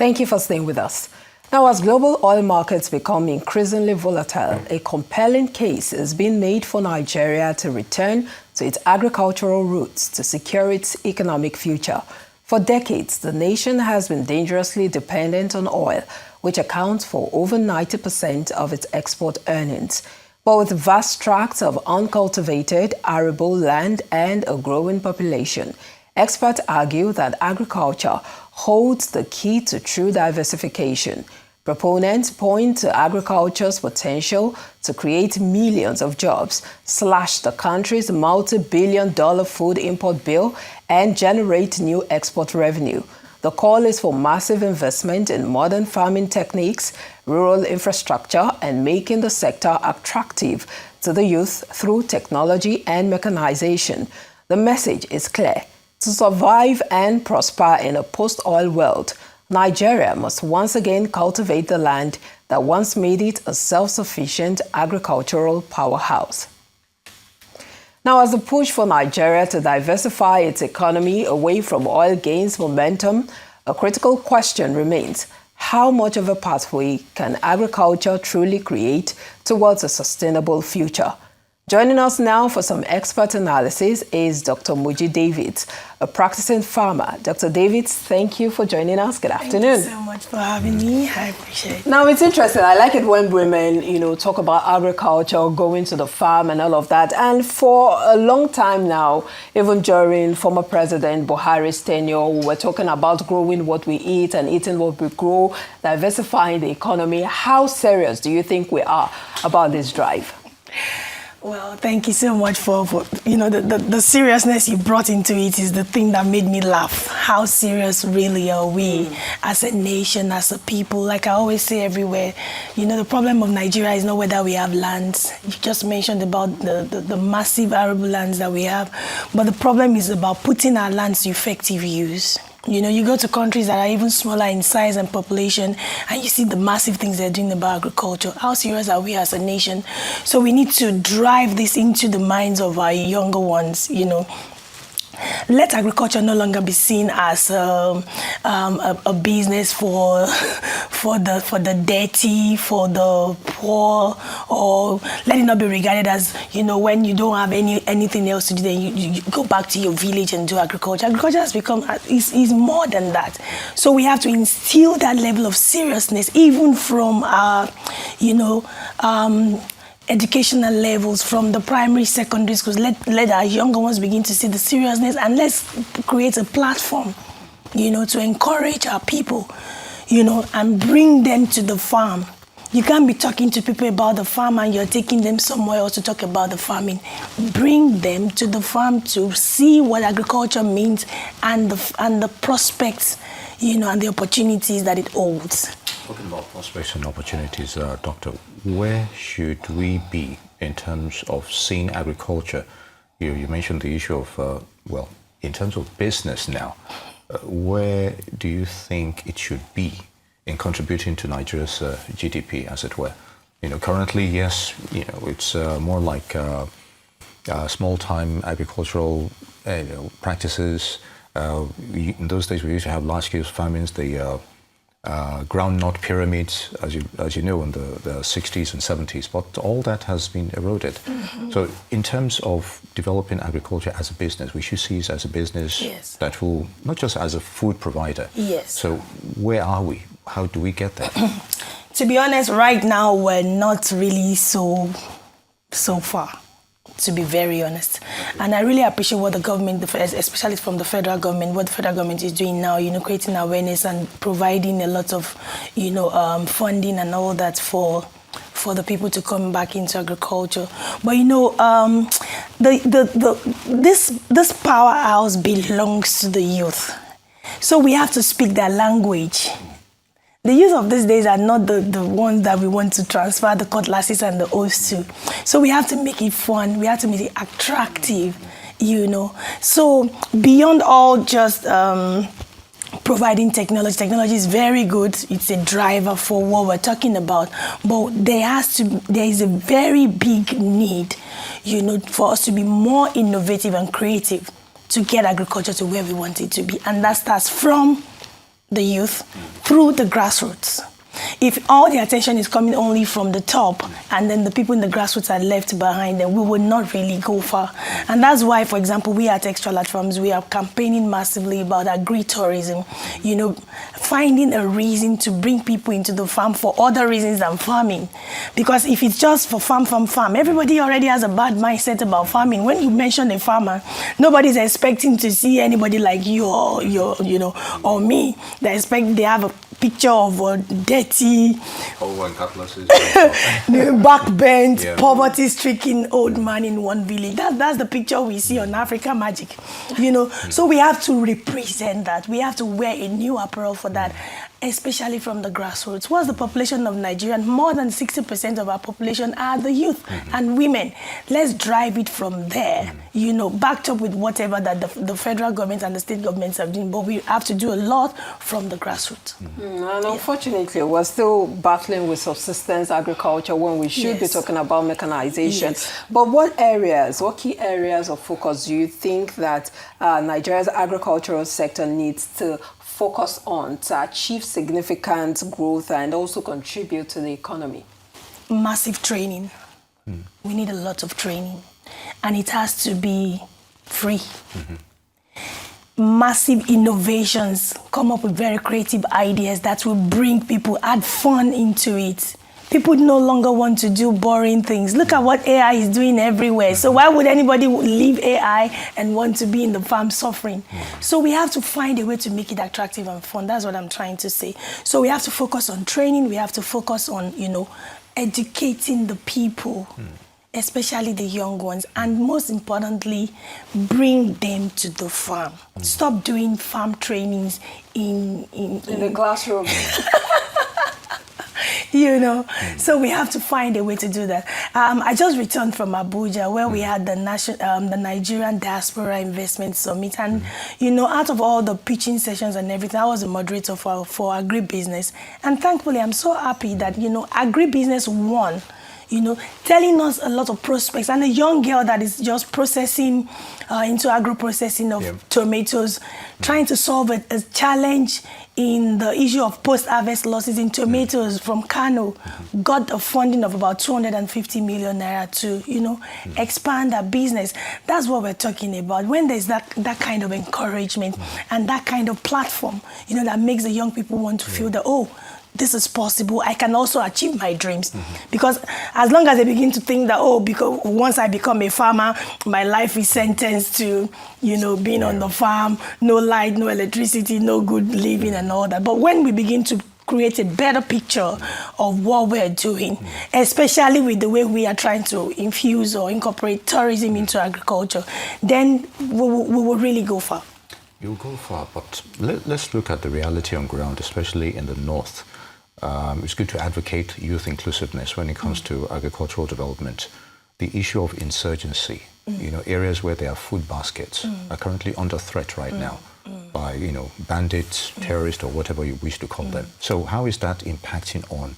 Thank you for staying with us. Now, as global oil markets become increasingly volatile, a compelling case is being made for Nigeria to return to its agricultural roots to secure its economic future. For decades, the nation has been dangerously dependent on oil, which accounts for over 90% of its export earnings. But with vast tracts of uncultivated, arable land and a growing population, experts argue that agriculture holds the key to true diversification. Proponents point to agriculture's potential to create millions of jobs, slash the country's multi-billion-dollar food import bill, and generate new export revenue. The call is for massive investment in modern farming techniques, rural infrastructure, and making the sector attractive to the youth through technology and mechanization. The message is clear. To survive and prosper in a post-oil world, Nigeria must once again cultivate the land that once made it a self-sufficient agricultural powerhouse. Now, as the push for Nigeria to diversify its economy away from oil gains momentum, a critical question remains: how much of a pathway can agriculture truly create towards a sustainable future? Joining us now for some expert analysis is Dr. Moji Davids, a practicing farmer. Dr. Davids, thank you for joining us. Good afternoon. Thank you so much for having me. I appreciate it. Now, it's interesting. I like it when women, talk about agriculture, going to the farm and all of that. And for a long time now, even during former President Buhari's tenure, we were talking about growing what we eat and eating what we grow, diversifying the economy. How serious do you think we are about this drive? Well, thank you so much for the seriousness you brought into it is the thing that made me laugh. How serious really are we as a nation, as a people? Like I always say everywhere, the problem of Nigeria is not whether we have lands. You just mentioned about the massive arable lands that we have, but the problem is about putting our lands to effective use. You go to countries that are even smaller in size and population, and you see the massive things they're doing about agriculture. How serious are we as a nation? So we need to drive this into the minds of our younger ones, Let agriculture no longer be seen as a business for the dirty, for the poor, or let it not be regarded as when you don't have anything else to do, then you go back to your village and do agriculture. Agriculture has become is more than that. So we have to instill that level of seriousness, even from our educational levels, from the primary, secondary schools. Let our younger ones begin to see the seriousness, and let's create a platform, to encourage our people, and bring them to the farm. You can't be talking to people about the farm and you're taking them somewhere else to talk about the farming. Bring them to the farm to see what agriculture means and the prospects, and the opportunities that it holds. Talking about prospects and opportunities, Doctor, where should we be in terms of seeing agriculture? You mentioned the issue of, in terms of business now, where do you think it should be in contributing to Nigeria's GDP, as it were? Currently, yes, it's more like small-time agricultural practices. In those days, we used to have large-scale famines, the groundnut pyramids, as you know, in the 60s and 70s, but all that has been eroded. Mm-hmm. So in terms of developing agriculture as a business, we should see it as a business that will, not just as a food provider. Yes. So where are we? How do we get there? To be honest, right now, we're not really so far, to be very honest. And I really appreciate what the government, especially from the federal government, what the federal government is doing now, creating awareness and providing a lot of, funding and all that for the people to come back into agriculture. But this powerhouse belongs to the youth. So we have to speak their language. The youth of these days are not the ones that we want to transfer the cutlasses and the oaths to. So we have to make it fun. We have to make it attractive, So beyond all just providing technology. Technology is very good. It's a driver for what we're talking about. But there is a very big need, for us to be more innovative and creative to get agriculture to where we want it to be. And that starts from the youth through the grassroots. If all the attention is coming only from the top and then the people in the grassroots are left behind, then we will not really go far. And that's why, for example, we at Xtralarge Farms, we are campaigning massively about agri-tourism, you know, finding a reason to bring people into the farm for other reasons than farming. Because if it's just for farm, everybody already has a bad mindset about farming. When you mention a farmer, nobody's expecting to see anybody like you or or me. They have a picture of a dirty, backbent, poverty-stricken old man in one village. That's the picture we see on Africa Magic, you know. So we have to represent that. We have to wear a new apparel for that, especially from the grassroots. What's the population of Nigeria? More than 60% of our population are the youth and women. Let's drive it from there, you know, backed up with whatever that the federal government and the state governments are doing. But we have to do a lot from the grassroots. And unfortunately, we're still battling with subsistence agriculture when we should be talking about mechanization. But what key areas of focus do you think that Nigeria's agricultural sector needs to focus on to achieve significant growth and also contribute to the economy? Massive training. We need a lot of training, and it has to be free. Massive innovations, come up with very creative ideas that will bring people, add fun into it. People no longer want to do boring things. Look at what AI is doing everywhere. So why would anybody leave AI and want to be in the farm suffering? So we have to find a way to make it attractive and fun. That's what I'm trying to say. So we have to focus on training. We have to focus on, you know, educating the people, especially the young ones. And most importantly, bring them to the farm. Stop doing farm trainings in the classroom. You know, so we have to find a way to do that. I just returned from Abuja, where we had the Nigerian Diaspora Investment Summit, and you know, out of all the pitching sessions and everything, I was a moderator for agribusiness, and thankfully, I'm so happy that, you know, agribusiness won. You know, telling us a lot of prospects, and a young girl that is just processing into agro-processing of tomatoes, trying to solve a challenge in the issue of post-harvest losses in tomatoes from Kano, got a funding of about 250 million naira to, you know, expand our business. That's what we're talking about. When there's that kind of encouragement and that kind of platform, you know, that makes the young people want to feel that, oh, this is possible, I can also achieve my dreams. Because as long as they begin to think that, oh, because once I become a farmer, my life is sentenced to, you know, being on the farm, no light, no electricity, no good living and all that. But when we begin to create a better picture of what we're doing, especially with the way we are trying to infuse or incorporate tourism into agriculture, then we will really go far. You'll go far, but let's look at the reality on ground, especially in the north. It's good to advocate youth inclusiveness when it comes to agricultural development. The issue of insurgency, you know, areas where there are food baskets are currently under threat right now by, you know, bandits, terrorists, or whatever you wish to call them. So how is that impacting on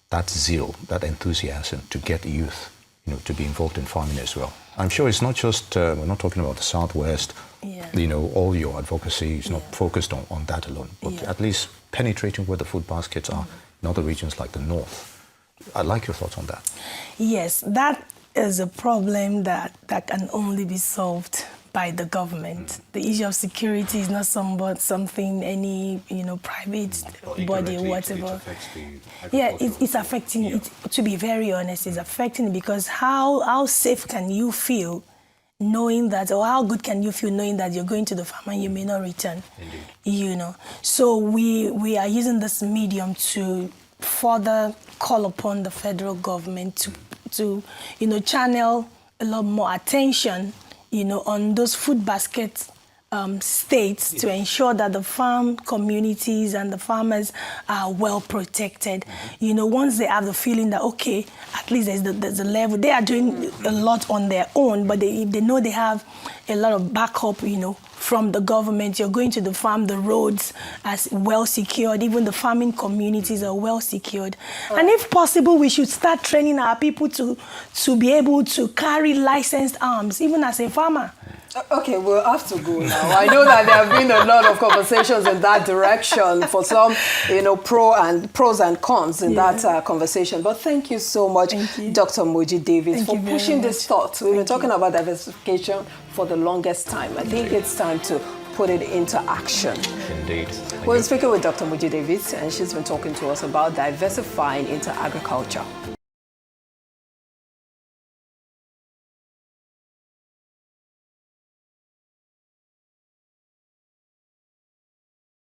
that zeal, that enthusiasm to get youth, you know, to be involved in farming as well? I'm sure it's not just, we're not talking about the Southwest, you know, all your advocacy is not focused on that alone, but at least penetrating where the food baskets are in other regions like the North. I'd like your thoughts on that. Yes, that is a problem that can only be solved by the government. The issue of security is not something any, you know, private body, whatever. It's affecting it. To be very honest, it's affecting it, because how safe can you feel knowing that, or how good can you feel knowing that you're going to the farm and you may not return? Indeed. You know, so we are using this medium to further call upon the federal government to you know, channel a lot more attention, you know, on those food baskets states to ensure that the farm communities and the farmers are well protected. You know, once they have the feeling that, okay, at least there's a level, they are doing a lot on their own, but if they know they have a lot of backup, you know, from the government, you're going to the farm, the roads are well secured, even the farming communities are well secured. And if possible, we should start training our people to be able to carry licensed arms, even as a farmer. Okay, we'll have to go now. I know that there have been a lot of conversations in that direction for some, pros and cons in that conversation. But thank you so much, Dr. Moji Davids, for pushing this thought. We've been talking about diversification for the longest time. I think it's time to put it into action. Indeed. We're speaking with Dr. Moji Davids, and she's been talking to us about diversifying into agriculture.